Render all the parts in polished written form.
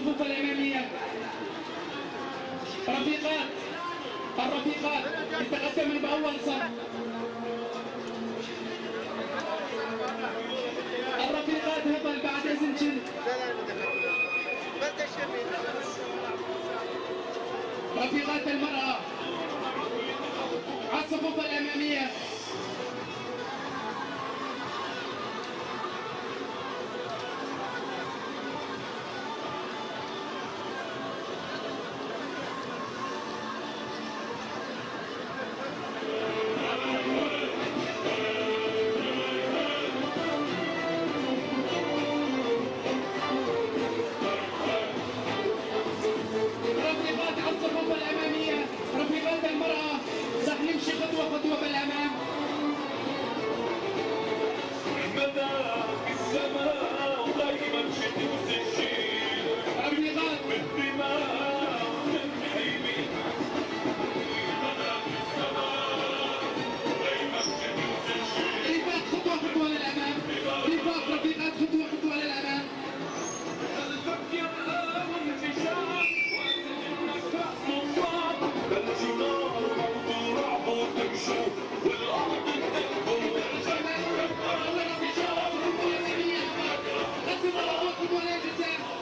الصفوف الأمامية. الرفيقات يتقدمن بأول صف. الرفيقات هبل بعد إذنكن. رفيقات المرأة على الصفوف الأمامية. رفيقات المرأة رح نمشي خطوة بالأمام. مدى السماء ودايما شدوس الشيل رفيقات بالدماء تنحيمي. مدى السماء ودايما شدوس الشيل. رفاق خطوة للأمام. رفاق رفيقات خطوة للأمام. الفكر وانتشار وانك مصاب الجنار برضو رعب وتمشوا والأرض تدبر. الجمال والانتشار خطوة للأمام.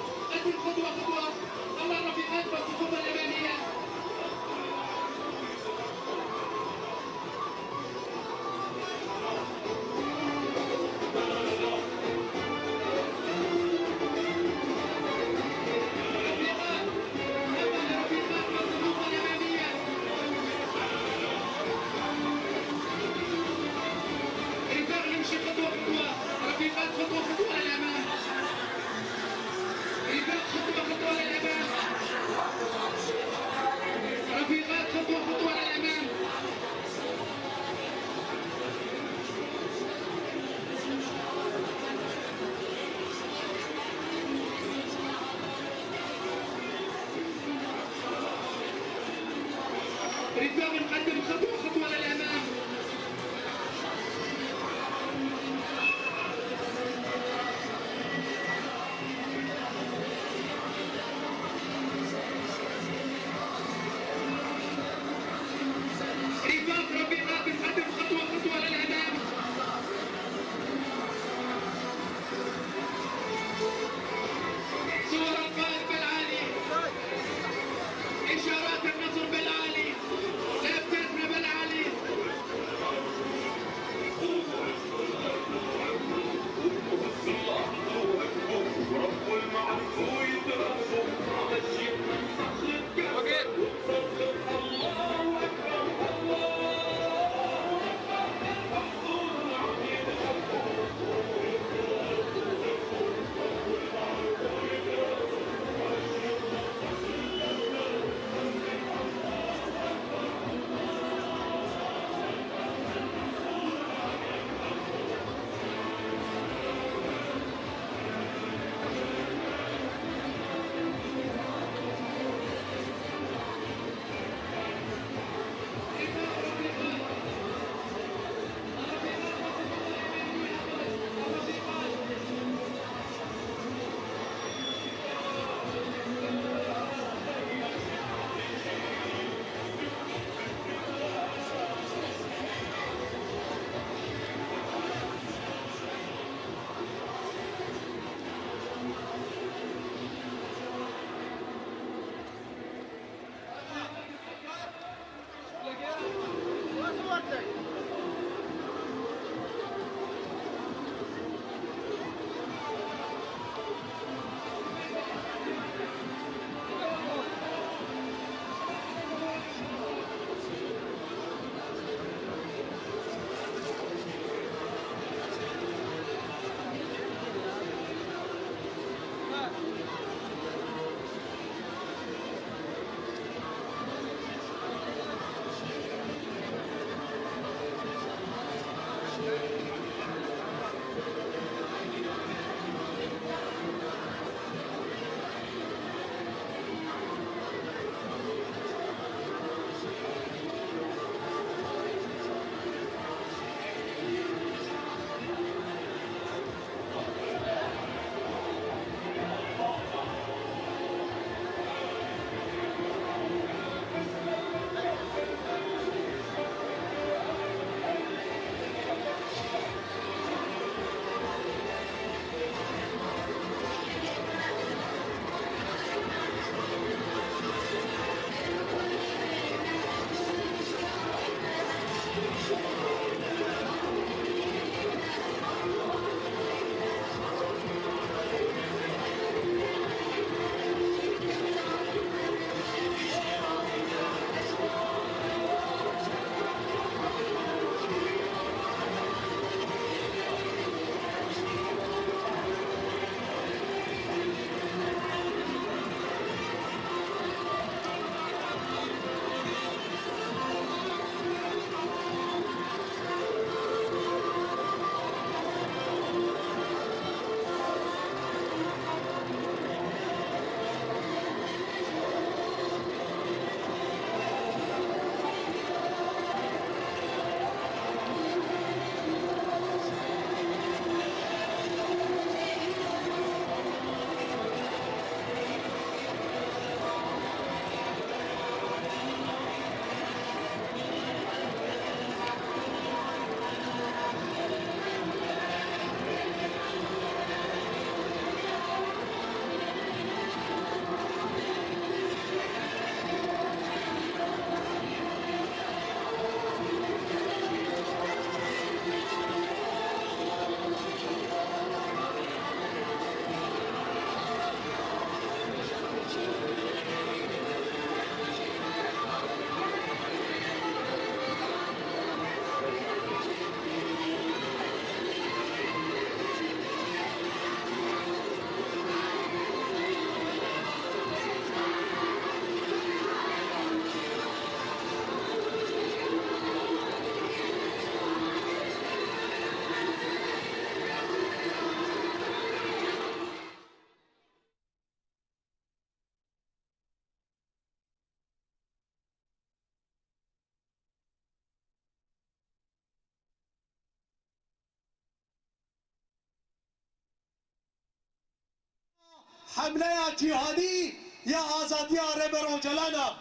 حمله جهادی یا آزادی رهبر جلانا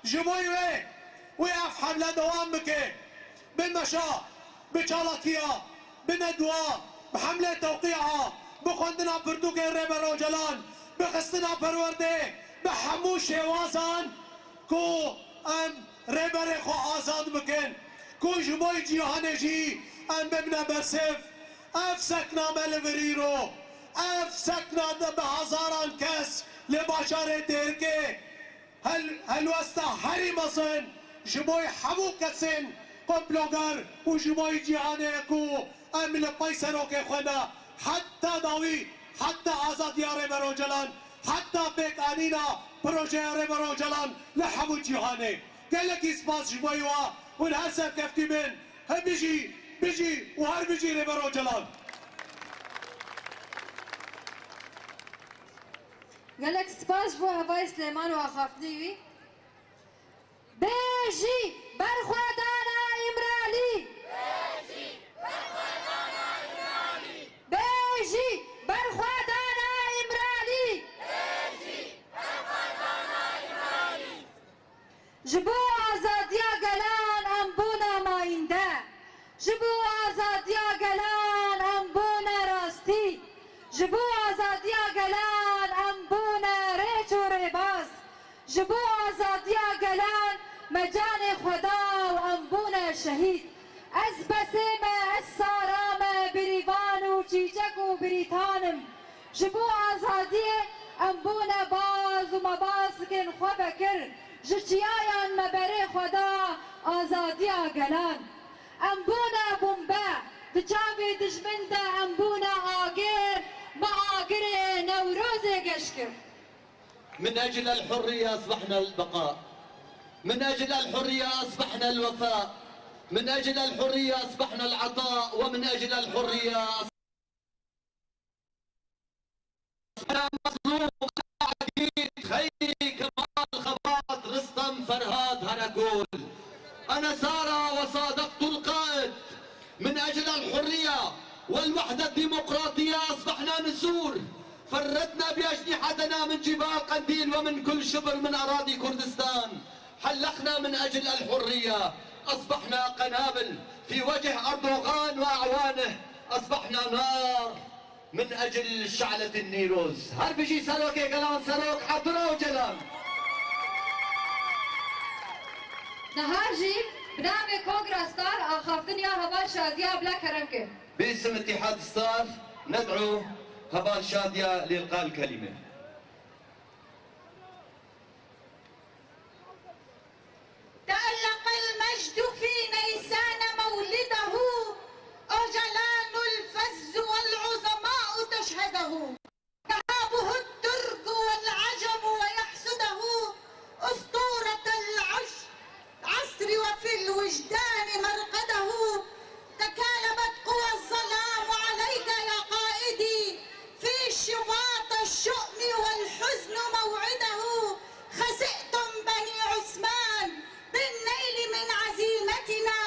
جموی و اف حمله دوام بکه بالمشاء بچالاکیا بندوا بحمله توقيعها بخندنا بردوك رهبر جلان بخستنا پرورده بحمو شوازان کو ام رهبر خو آزاد بکن کو جموی جهان جی ام ببنا برسف اف سكنا ملفريرو اف سكنا بهزاران كس لباشار ديركي هل وستا هري مصن جموي حمو كسن قبلوغر وجموي جهاني كو ام لبايسرو كي خنا حتى داوي حتى آزاد يا رهبر جلان حتى بيك انينا بروجي رهبر جلان لحمو جهاني قال لك اسباس جموي ونهسب كفتي من هم بيجي وهر بيجي رهبر جلان قال لك سباش بو هواي سليمان واخافني بيجي برخوادانا امرالي بيجي برخوادانا امرالي جبو آزاديا قلان أمبونا مايندا جبو آزاديا قلان أمبونا راستي جبو آزاديا قلان أمبونا ريچو ريباز جبو آزاديا قلان مجان خدا وأمبونا شهيد از بسيمة السارامة بريفان وشيشك وبريتانم جبو آزادية أمبونا باز ومباسكن خبكر جشيايان مبري خدا آزاديا قلان أمبونا بومبا تشافي دجمندا أمبونا آقير ما آقير نوروز قشكر من أجل الحرية أصبحنا البقاء، من أجل الحرية أصبحنا الوفاء، من أجل الحرية أصبحنا العطاء، ومن أجل الحرية أصبحنا مظلوم عديد خيري كمال خبات رستم فرهاد هركول. أنا سارة وصادقت القائد. من أجل الحرية والوحدة الديمقراطية أصبحنا نسور، فردنا بأجنحتنا من جبال قنديل ومن كل شبر من أراضي كردستان. حلقنا من أجل الحرية، أصبحنا قنابل في وجه أردوغان وأعوانه، أصبحنا نار من أجل شعلة النيروز. هر بيجي سروك قلان سروك حضرة وجلال. نهارجي بنامي كونغرا ستار آخافتن يا هبال شادية بلا كرمكن. باسم اتحاد ستار ندعو هبال شادية لإلقاء الكلمة. تألق المجد في نيسان مولده، أجلان الفز والعظماء تشهده، تهابه الترك والعجم ويحسده، أسطورة العصر وفي الوجدان مرقده، تكالبت قوى الظلام عليك يا قائدي، في شواط الشؤم والحزن موعده، خسئتم بني عثمان بالنيل من عزيمتنا،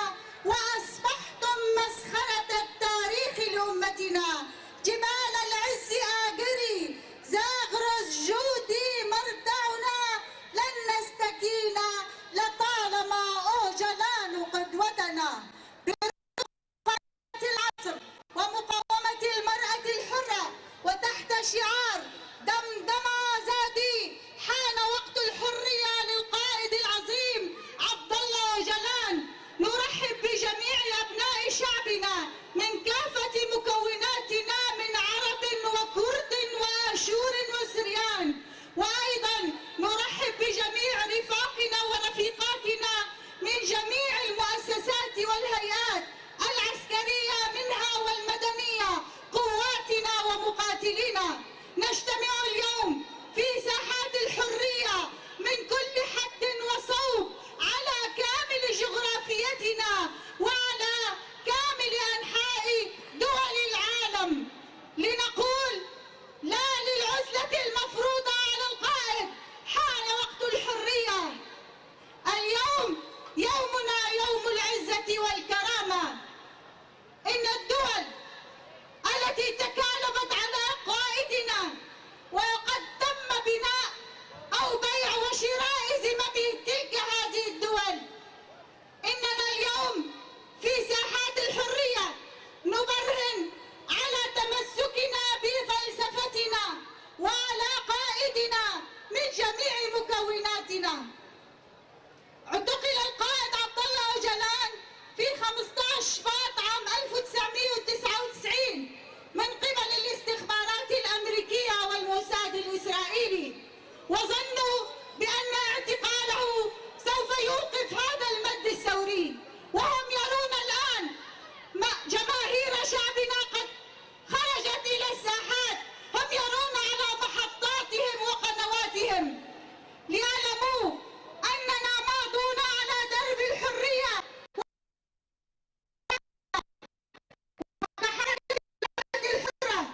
وأصبحتم مسخرة التاريخ لأمتنا، جبال العز آجري زاغرس جودي مرتعنا، لن نستكين لطالما أوجلان قدوتنا. الإسرائيلي، وظنوا بأن اعتقاله سوف يوقف هذا المد الثوري، وهم يرون الآن جماهير شعبنا قد خرجت إلى الساحات، هم يرون على محطاتهم وقنواتهم ليعلموا أننا ماضون على درب الحرية وكحركة الحرة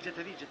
جتريج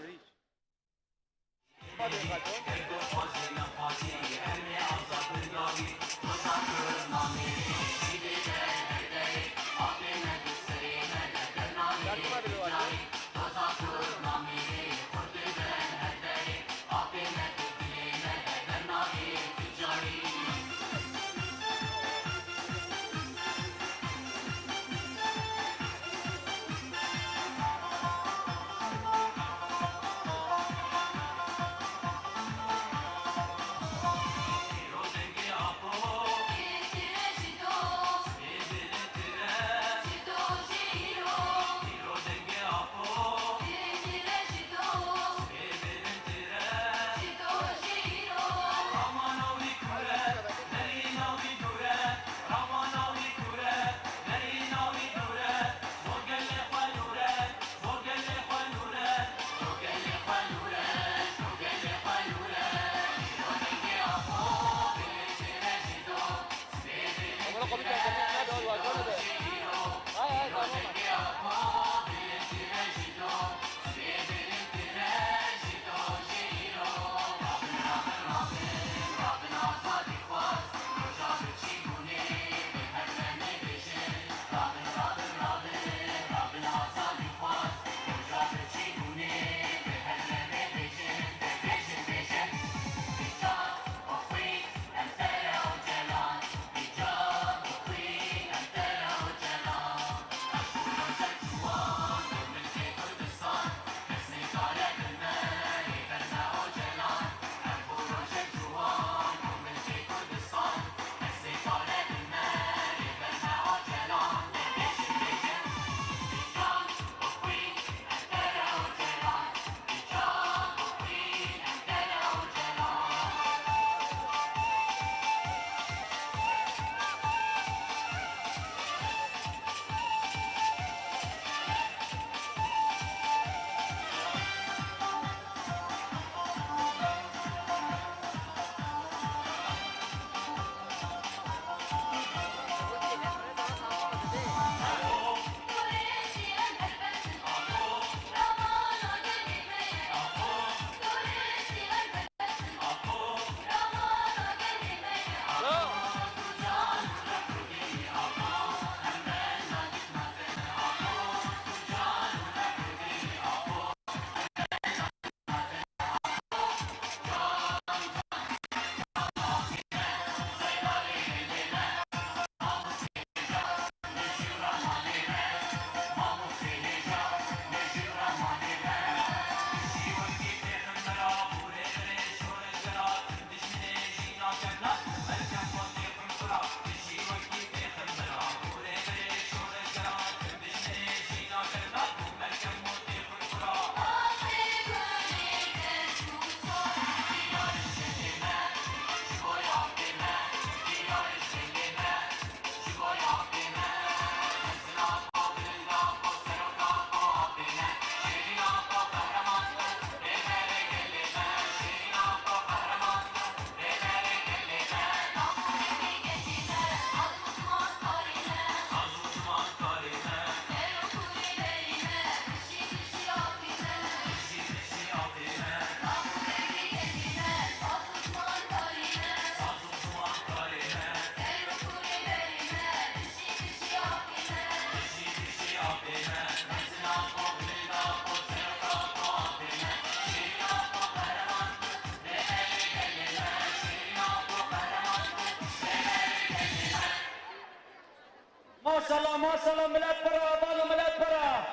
ما شاء الله ملات برا أبانو ملات برا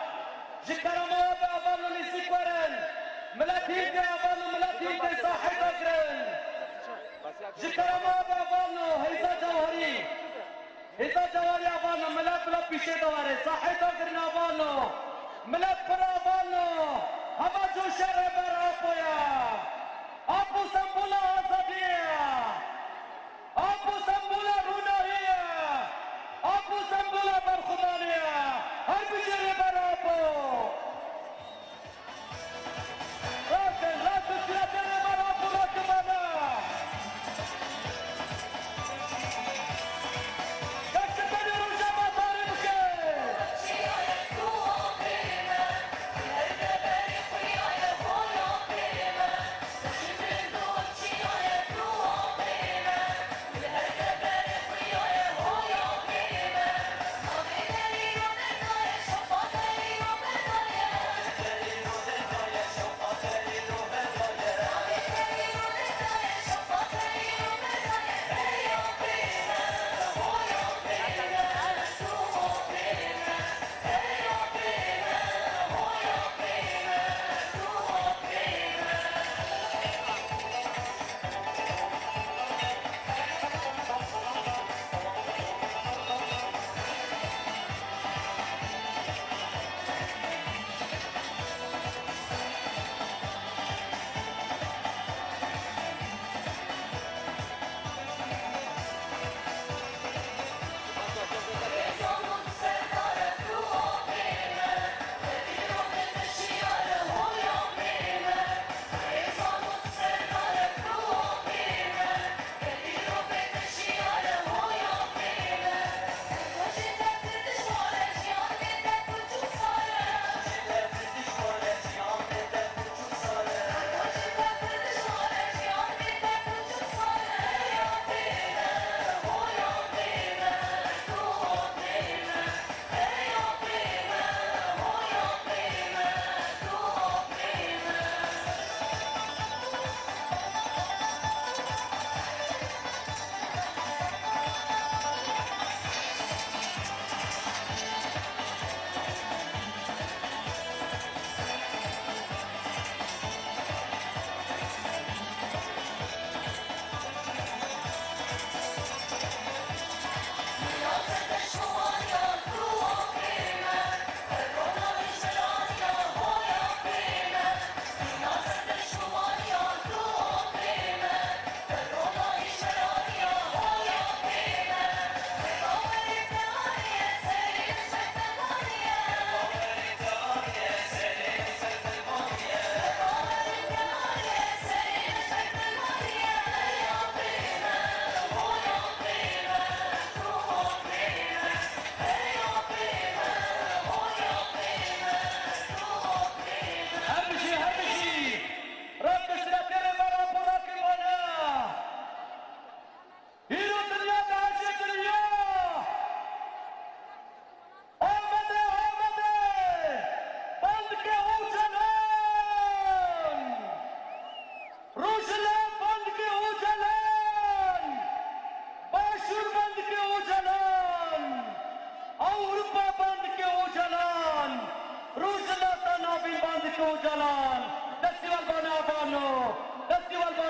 جكرا ما أبانو نسيكورن ملات هيدي أبانو ملات هيدي صاحب أجرن جكرا ما أبانو هيزا جوهري أبانو ملات بلا بيشي دواري صاحب أجرن أبانو ملات برا أبانو هما جو شر برا أبويا أبو سمبولا أزادية أبو سمبولا روناهية أبو سمبولا برخدانية هاي بجري برابو راتل سيادة برابو راكبانا كاكتبني رجع ما طارمك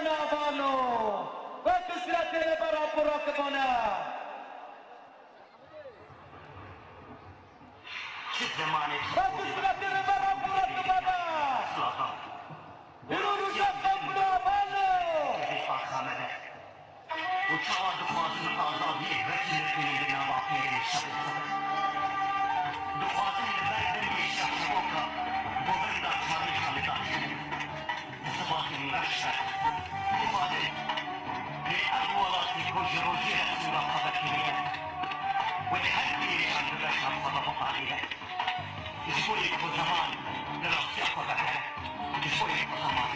نافانو وكسرت برا براكبانا وكسرت برا براكبانا Yürüyüşe kapıda bağlı. وتشاهد قاسم الأعضاء رسمة لنا باقي الشخص دقاتل البلد الشخصوك وبرد خارج خالدات صباح المرشة مبادئ للأولاد لكل جروجية مراقبة كبيرة ولهذه عن الرشة صدق عليها شوي زمان لرأسي أخذها شوي زمان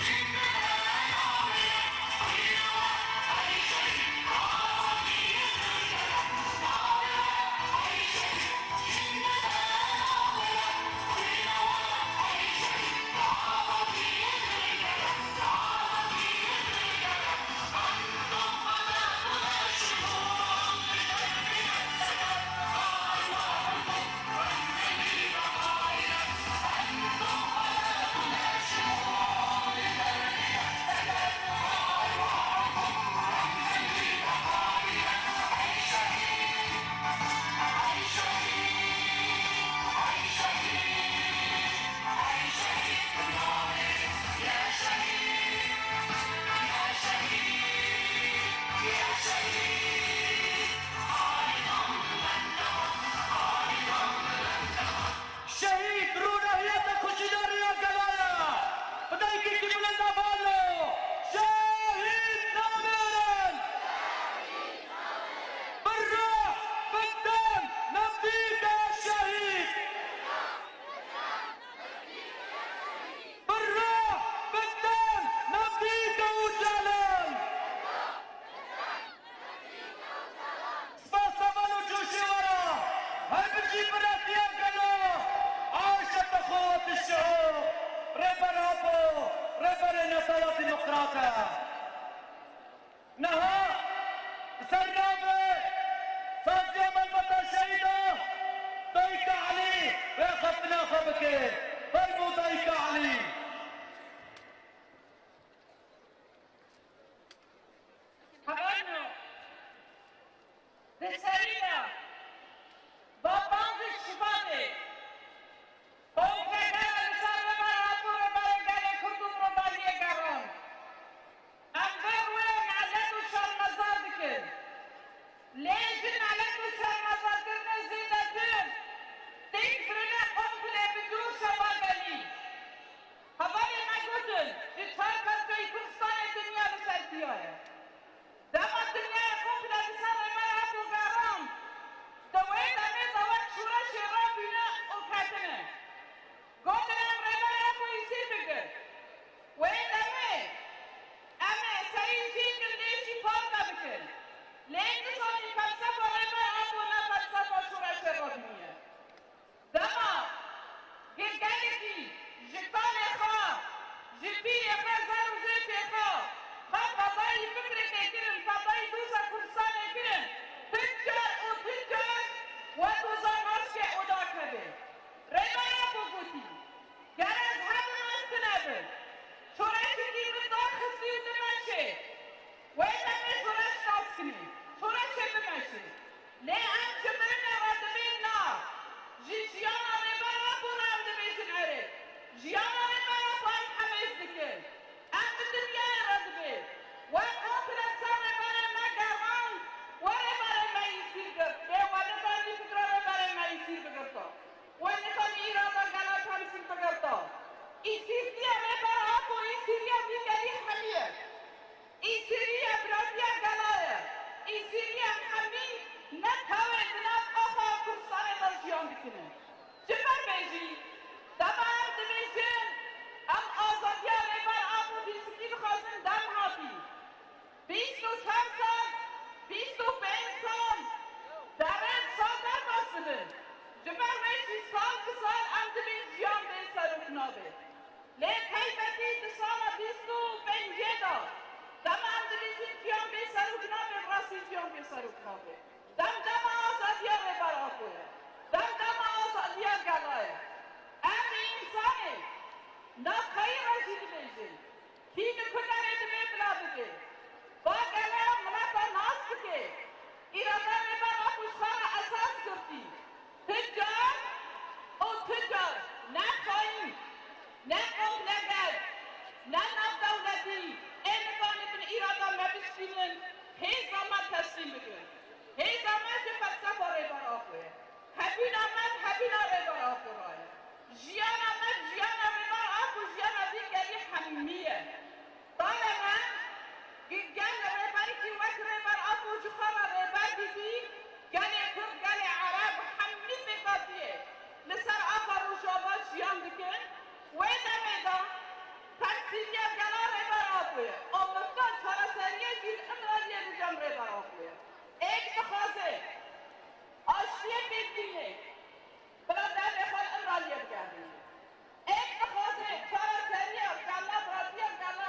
Thank you. ناکه نها سرنامه سازی ملبتا شهیدا دایک علی و خطنا خبکه فرمو دایک علی حبايبنا بالسريرة بابان الشبابي هم كذا لسان مراتو ربالي كردو ربالي قرام أنغير وين علادو شار مزادك ليجن علادو شار مزادك نزيدتين تنفرنا قنبلة بدون شبابني هبالي ما قدن اتفاقت في كردستان الدنيا بسالتيايا دما الدنيا يكون بلا بسال المرأة وقارام دوين أمي دوات شورا شرابنا وكاتنا قدنا مرأة أبو يسير بقر وين أمي سيجيك الليشي فاضنا بكر لين نصني فلسفة رماء أبونا فلسفة شورا شرابنا دما قلقالكي جبان إخوة جبي إخوة زارو زيت إخوة فضاي فكرة كرن فضاي دوسا كرسان كرن تنجر وتنجر وتوزا نرشة وداكبه ريبايا بوغوتي جرز هذا السنابه شورش دي بدار خسي ودمشي وإذا من شورش ناسكني شورش دمشي ليه أن شبرنا رادبين نار جيانا ريبايا بورام دمشي عرب جيانا ريبايا بان حميز دكين أنت الدنيا رادبين وقوم السنة برا ما قران ولا برا ما يصير ليه ولا برا يفكر برا ما يصير بقرطه ونكون إيران قالت هم يصير بقرطه يصير يا برا أبو يصير يا بيجري حمية يصير يا براديا قلايا يصير يا حمي نتهوى جناب أخا كرسان الرجيم بكنا جبر بيجي دبار دميجين أم آزاديا ربار أبو بيسكين خازن دم هاتي 24 سال 25 سال درد صادر باسده جبر میشی سال که سال ام دبین جیان به سروک نابه لیت هیبتی دسال 25 دا دم ام دبین جیان به سروک نابه راسی جیان به سروک نابه دم آزادیا ربار آبوه دم آزادیا گلایه ام انسانه نا خیر رسید بیشی کی نکنه دبی بلا بده با کلام ملتا ناس که ایرادا ربار آبوش خواهر اساس کرتی تجار او تجار نه خواهیم نه قوم نگرد نه نام دولتی اینگانی بین ایرادا مبشتینن هی زمان تسلیم بگن هی زمان که فلسفه ربار آبوه حبین آمد حبین ربار آبوه جیان آمد جیان ربار آبو جیان دیگری حمیه طالع من قال رباري كي وكر ربار أبو جخارة ربار دي قال كرد قال عرب حمي بقضية لسر أفر وشابات شيان دكين وإذا ميدا تنسيجي قال ربار أبو أمريكا فرسانية جيل أمرانية بجام ربار أبو إيك تخازي أشياء بيديني برادر إخوان أمرانية بجامي إيك تخازي فرسانية قال برادية قال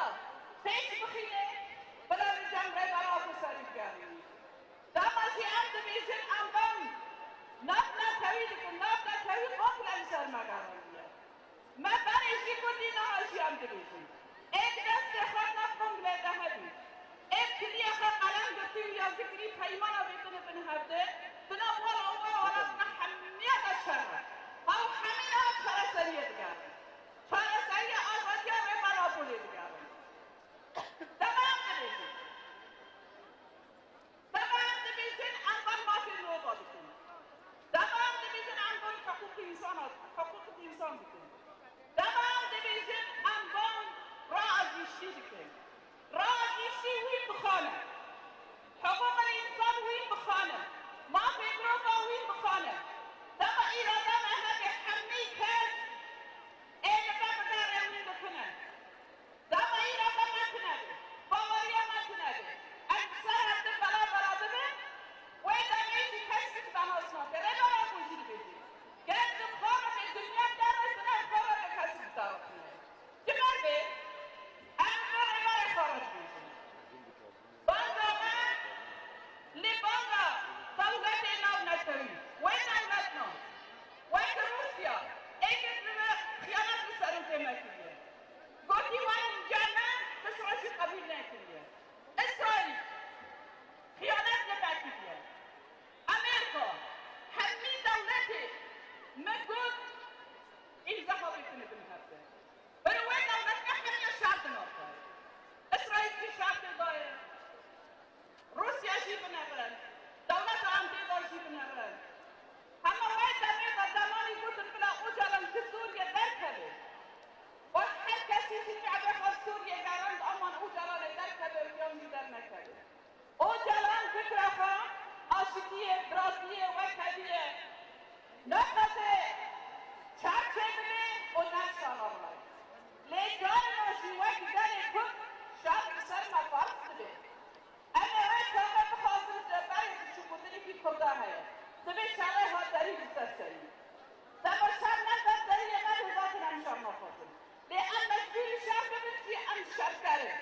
کردن.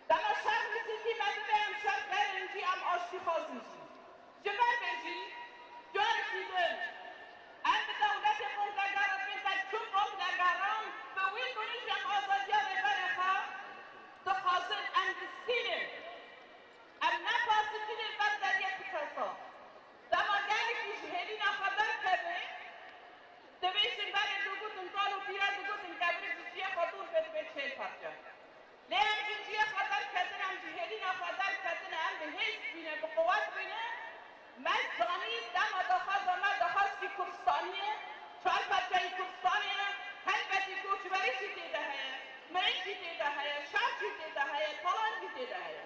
دما شرق میسیدی مدونه هم شرق برنجی هم آشتی خازنشی. جبر بنجی جار سیدن. ام به دولت قومدگارات میزد چون قومدگاران به وی کنیش هم آزادی ها ببرخا دخوازن ام بسینه. ام نپاسیدین بر دریه پیکاسا. دما گلی کش هلی نخبر کرده دویشن برای دوگوتن کالو پیرا دوگوتن کبری جیه خطور بده به چهل پرچه. لیم جیه خطر کردن هم جهلی نخطر کردن هم به حیث بینه به قوت بینه. من زانید دم دخواست و من دخواست که کردستانیه چهار پرچه کردستانیه هلبتی کوچبری چی دیده هیه مرین چی دیده هیه شهر چی دیده هیه طالان چی دیده هیه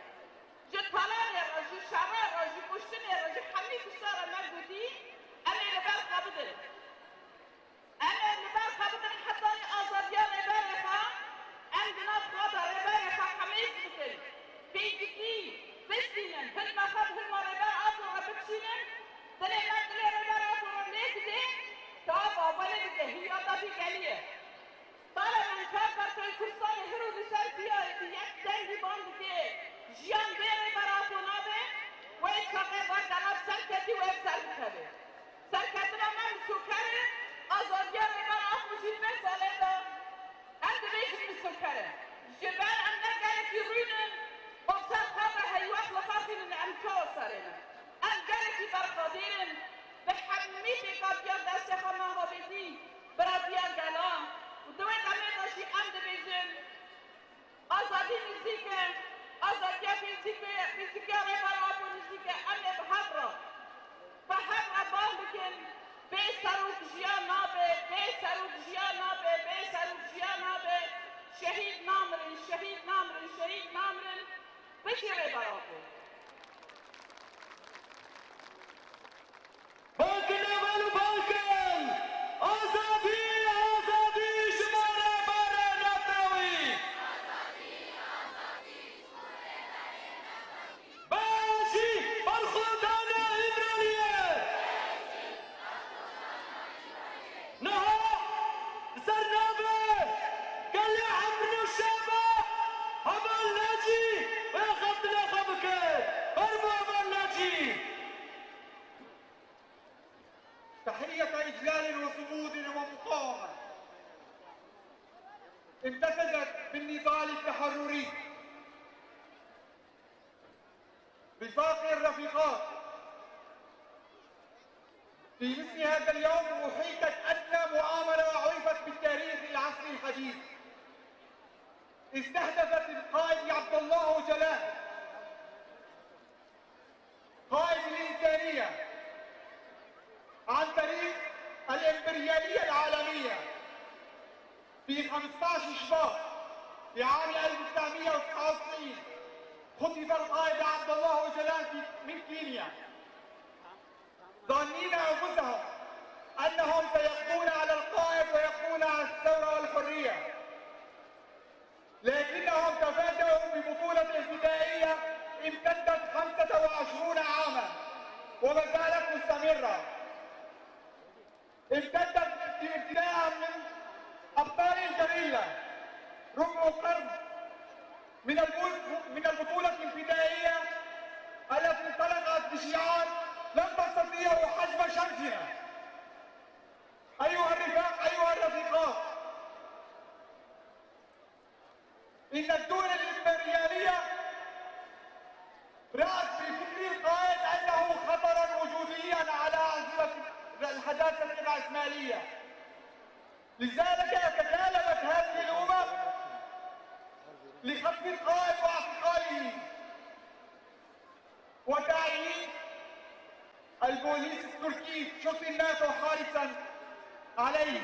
جو طالان را جو شهر را جو کشتن را جو حمی کشتار من بودی امی لبر قبضه امی لبر قبضه حتی آزادیان لبر خواه ام جناب خاطر لبر خواه حمیز بکن بیدیکی بسینن هل مخب هل مربر آتو را بکشینن دلی من دلی ربر آتو را لیکده تا باباله بده هیادا بی گلیه طالا من کار برکای کردستان هرو بسر بیاره که یک دنگی باند که جیان بیره بر آتو نابه و یک چاقه بار دلاب سرکتی و یک سر بکده سرکتی را من سوکره آزادیان لبر آتو مجید به ساله دا هم دویشن بسوکره جبر هم نگره که روینن بسر خاطر هیوات لخاطرین ام تو سرین ام گرکی برخادرین به حمی بکار بیان دست خواهمان ها بیدی برا بیان گلام و دوی قمه داشتی ام دویزن آزادی نزیکه آزادی نزیکه ریبر آبو نزیکه ام نبهد را فهد را بان بکن بی سروک جیان نابه بی سروک جیان نابه بی سروک جیان نابه شهید نامرین شهید نامرین شهید نامرین بشیره براتو باکن اول باکن آزادی آزادی شماره باره نبتوی باشی برخودان ایمرانیه نها سرنابه قال عمرو الشابه هبل ناجي وياخذ لقبك ارمى هبل ناجي تحية إجلال وصمود ومقاومة امتزجت بالنضال التحرري بباقي الرفيقات في مثل هذا اليوم أحيطت أدنى مؤامرة عرفت بالتاريخ العصري الحديث استهدفت القائد عبد الله جلال قائد الإنسانية عن طريق الإمبريالية العالمية في 15 شباط في عام 1999 خطف القائد عبد الله جلال من كينيا ظانين أنفسهم أنهم سيقضون على القائد ويقضون على الثورة والحرية لكنهم تفاجؤوا ببطولة فدائية امتدت 25 عاما وما زالت مستمرة امتدت ابتداء من أبطال الجريدة ربع قرن من البطولة الفدائية التي انطلقت بشعار لن تستطيعوا حجب شمسنا. أيها الرفاق أيها الرفيقات، إن الدول الإمبريالية رأت بفكر القائد أنه خطرا وجوديا على أنظمة الحداثة الرأسمالية، لذلك تكالبت هذه الأمم لخطف القائد واعتقاله وتعيين البوليس التركي شرطي الناتو حارسا عليه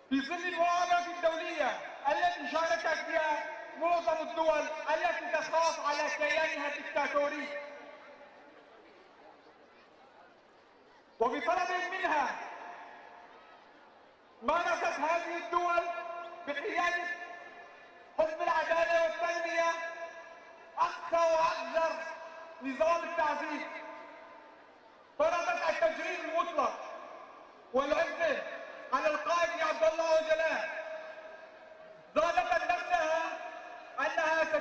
في ظل المؤامرة الدولية التي شاركت فيها معظم الدول التي تخاف على كيانها الدكتاتوري، وبطلب منها مارست هذه الدول بقيادة حزب العدالة والتنمية أقصى وأقذر نظام التعذيب، فرضت التجريد المطلق والعزة على القائد عبد الله جلال، زادت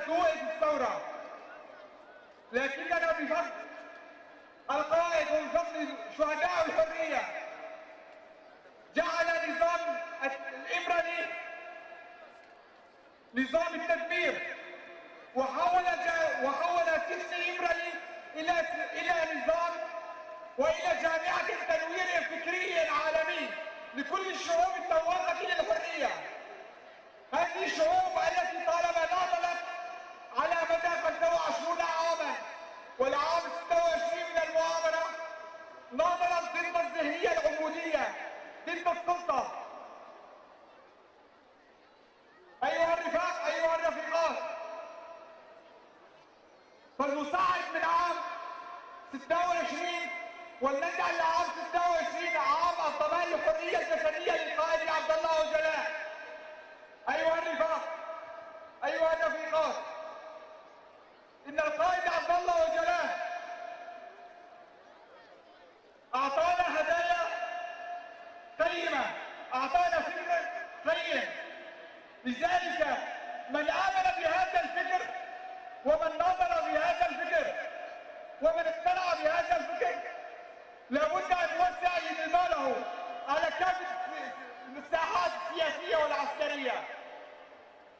قوة الثورة، لكننا بفضل القائد وبفضل شهداء الحرية جعل نظام الإبرني نظام التدمير، وحول سجن إبرني إلى نظام وإلى جامعة التنوير الفكري العالمي لكل الشعوب التواقة إلى الحرية. هذه الشعوب التي طالما ناضلت على مدى 25 عاما، والعام 26 من المؤامرة ناضلت ضد الذهنية العبودية، ضد السلطة. أيها الرفاق، أيها الرفيقات، فلنصعد من عام 26 ولنجعل عام 26 عام الضمان الحرية الجسدية للقائد عبد الله أوجلان. أيها الرفاق، أيها الرفيقات، إن القائد عبد الله أوجلان أعطانا هدايا كريمة، أعطانا فكر قيم. لذلك من آمن بهذا الفكر ومن ناظر بهذا الفكر ومن اقتنع بهذا الفكر لابد أن يوسع إقباله على كافة المساحات السياسية والعسكرية،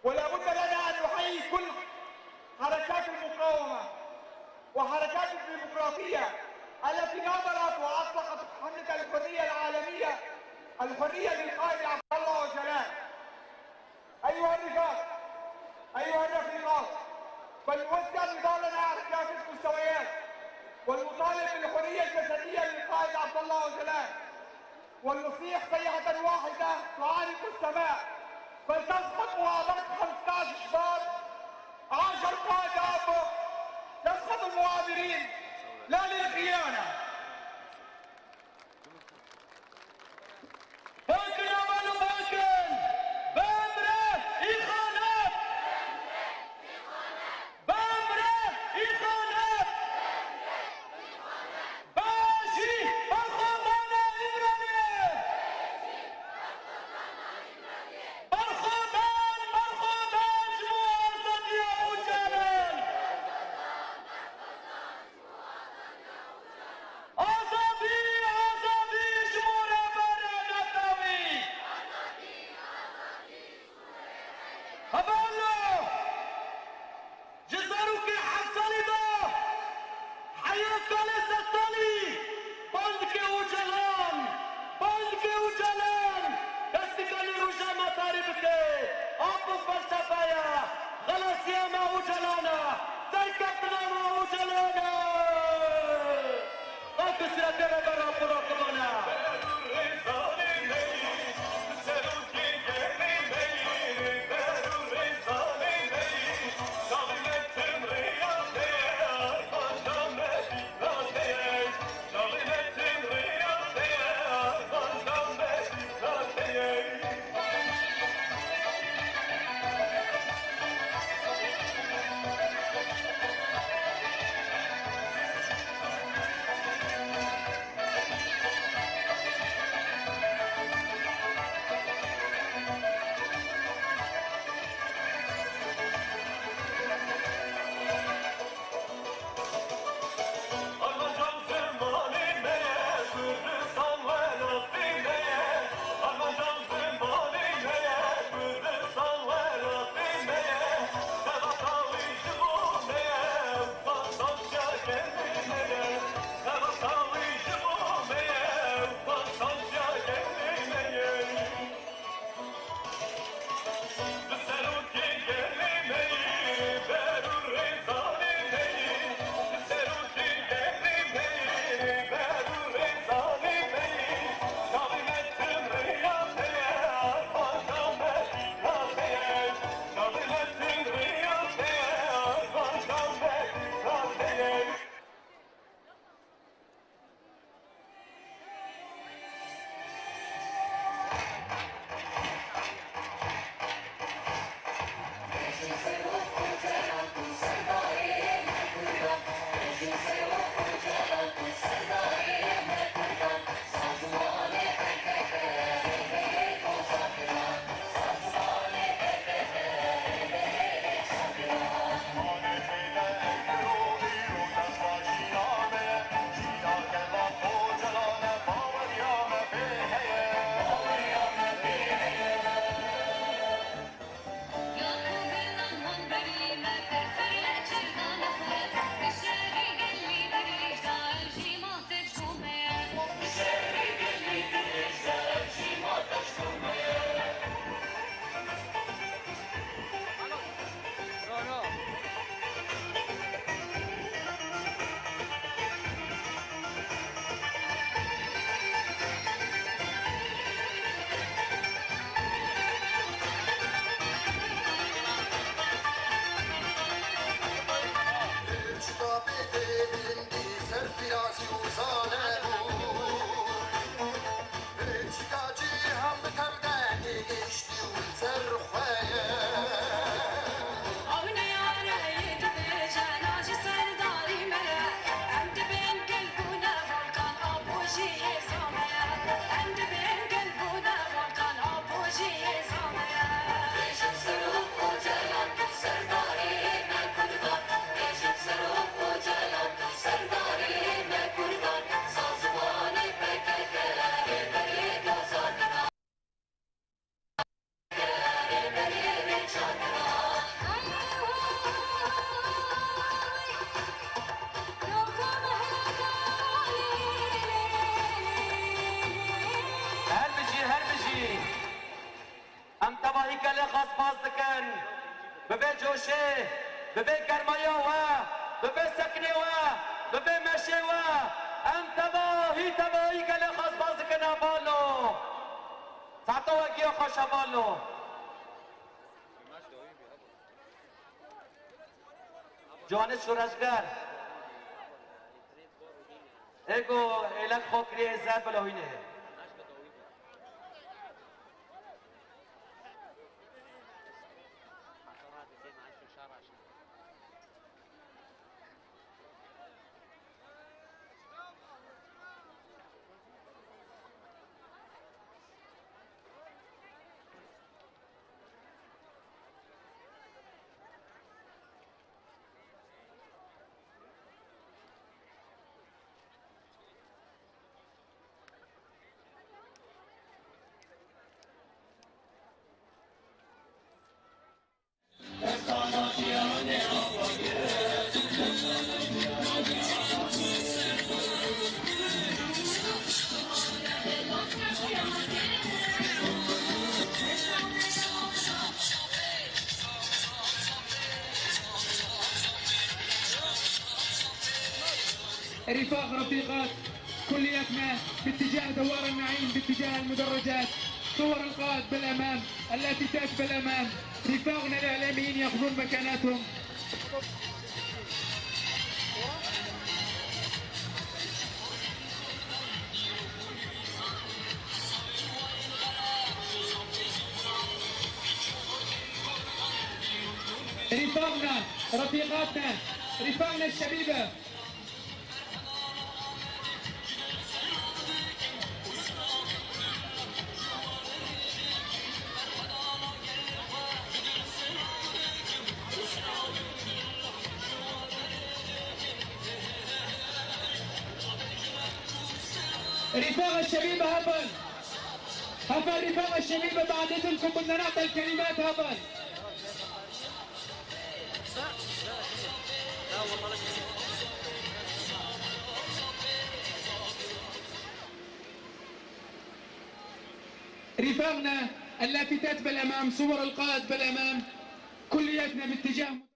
ولا بد لنا أن نحيي كل حركات المقاومة وحركات الديمقراطية التي ناظرت وأطلقت حملة الحرية العالمية، الحرية للقائد عبد الله أوجلان. أيها الرفاق، أيها الرفيقات، فلنوسع نضالنا على كافة المستويات ونطالب بالحرية الجسدية للقائد عبد الله أوجلان، ولنصيح صيحة واحدة تعانق السماء فلتسقط مؤامرة 15 شباط. عاش القائد عبده، يسقط المؤامرين لا للخيانة. Balkan avanı Balkan! Bamre ihanet! Bamre ihanet! Başı Barxumana İbraniye! Barxuman Cumhuriyeti Öcalan! Azabi Cumhuriyeti Natavi! Haballo! جزاروك حصلي ده حياك لسه الثاني بلدك وجلال استقالي رجع مطاربك أبو فلسفايا خلاص يا ما وجلانا سيكتنا ما وجلانا أكسر ترى برا براقبنا ببن ببه جوشه ببه گرمایه و ببه سکنه و ببه مشه و انتباهی تباهی گله خاص باز کنه بالو ساعتو وگیو خوش بالو جوانه شورشگر اگو ایلک خوکری عزت بلاوینه رفاق رفيقات كليتنا باتجاه دوار النعيم باتجاه المدرجات، صور القائد بالامام، اللافتات بالامام، رفاقنا الاعلاميين ياخذون مكاناتهم. رفاقنا رفيقاتنا رفاقنا الشبيبه رفاق الشبيبة هبل رفاق الشبيبة بعد اذنكم بدنا نعطي الكلمات هبل. رفاقنا اللافتات بالامام، صور القائد بالامام، كلياتنا باتجاه